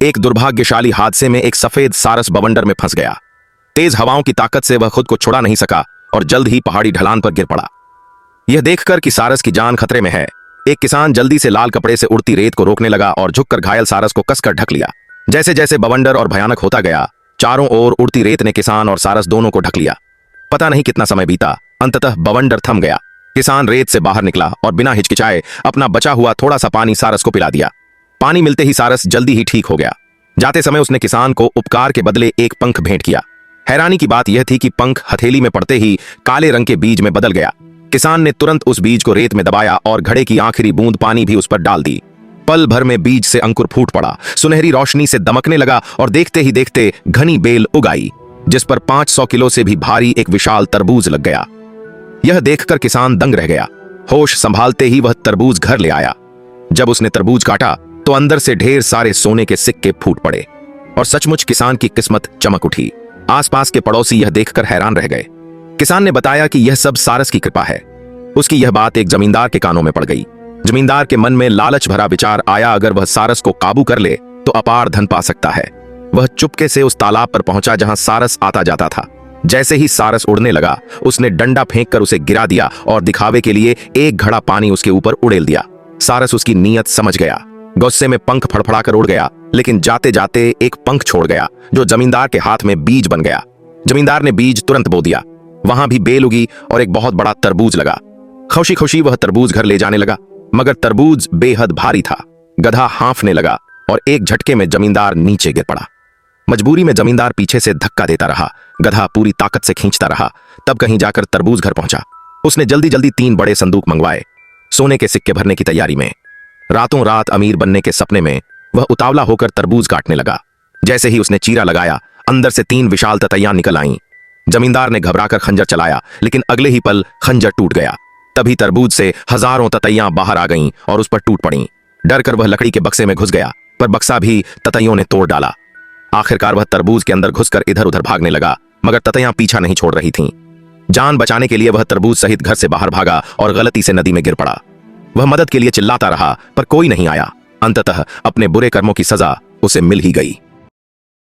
एक दुर्भाग्यशाली हादसे में एक सफेद सारस बवंडर में फंस गया। तेज हवाओं की ताकत से वह खुद को छुड़ा नहीं सका और जल्द ही पहाड़ी ढलान पर गिर पड़ा। यह देखकर कि सारस की जान खतरे में है, एक किसान जल्दी से लाल कपड़े से उड़ती रेत को रोकने लगा और झुककर घायल सारस को कसकर ढक लिया। जैसे जैसे बवंडर और भयानक होता गया, चारों ओर उड़ती रेत ने किसान और सारस दोनों को ढक लिया। पता नहीं कितना समय बीता, अंततः बवंडर थम गया। किसान रेत से बाहर निकला और बिना हिचकिचाए अपना बचा हुआ थोड़ा सा पानी सारस को पिला दिया। पानी मिलते ही सारस जल्दी ही ठीक हो गया। जाते समय उसने किसान को उपकार के बदले एक पंख भेंट किया। हैरानी की बात यह थी कि पंख हथेली में पड़ते ही काले रंग के बीज में बदल गया। किसान ने तुरंत उस बीज को रेत में दबाया और घड़े की आखिरी बूंद पानी भी उस पर डाल दी। पल भर में बीज से अंकुर फूट पड़ा, सुनहरी रोशनी से दमकने लगा और देखते ही देखते घनी बेल उग आई, जिस पर 500 किलो से भी भारी एक विशाल तरबूज लग गया। यह देखकर किसान दंग रह गया। होश संभालते ही वह तरबूज घर ले आया। जब उसने तरबूज काटा तो अंदर से ढेर सारे सोने के सिक्के फूट पड़े और सचमुच किसान की किस्मत चमक उठी। आसपास के पड़ोसी यह देखकर हैरान रह गए। किसान ने बताया कि यह सब सारस की कृपा है। उसकी यह बात एक जमींदार के कानों में पड़ गई। जमींदार के मन में लालच भरा विचार आया, अगर वह सारस को काबू कर ले तो अपार धन पा सकता है। वह चुपके से उस तालाब पर पहुंचा जहां सारस आता जाता था। जैसे ही सारस उड़ने लगा, उसने डंडा फेंककर उसे गिरा दिया और दिखावे के लिए एक घड़ा पानी उसके ऊपर उड़ेल दिया। सारस उसकी नीयत समझ गया। गुस्से में पंख फड़फड़ाकर उड़ गया, लेकिन जाते जाते एक पंख छोड़ गया जो जमींदार के हाथ में बीज बन गया। जमींदार ने बीज तुरंत बो दिया। वहां भी बेल उगी और एक बहुत बड़ा तरबूज लगा। खुशी खुशी वह तरबूज घर ले जाने लगा, मगर तरबूज बेहद भारी था। गधा हाँफने लगा और एक झटके में जमींदार नीचे गिर पड़ा। मजबूरी में जमींदार पीछे से धक्का देता रहा। गधा पूरी ताकत से खींचता रहा। तब कहीं जाकर तरबूज घर पहुंचा। उसने जल्दी जल्दी 3 बड़े संदूक मंगवाए, सोने के सिक्के भरने की तैयारी में। रातों रात अमीर बनने के सपने में वह उतावला होकर तरबूज काटने लगा। जैसे ही उसने चीरा लगाया, अंदर से 3 विशाल ततैयां निकल आईं। जमींदार ने घबराकर खंजर चलाया, लेकिन अगले ही पल खंजर टूट गया। तभी तरबूज से हजारों ततैयां बाहर आ गईं और उस पर टूट पड़ीं। डर कर वह लकड़ी के बक्से में घुस गया, पर बक्सा भी ततैयों ने तोड़ डाला। आखिरकार वह तरबूज के अंदर घुसकर इधर उधर भागने लगा, मगर ततैयां पीछा नहीं छोड़ रही थीं। जान बचाने के लिए वह तरबूज सहित घर से बाहर भागा और गलती से नदी में गिर पड़ा। वह मदद के लिए चिल्लाता रहा, पर कोई नहीं आया। अंततः अपने बुरे कर्मों की सजा उसे मिल ही गई।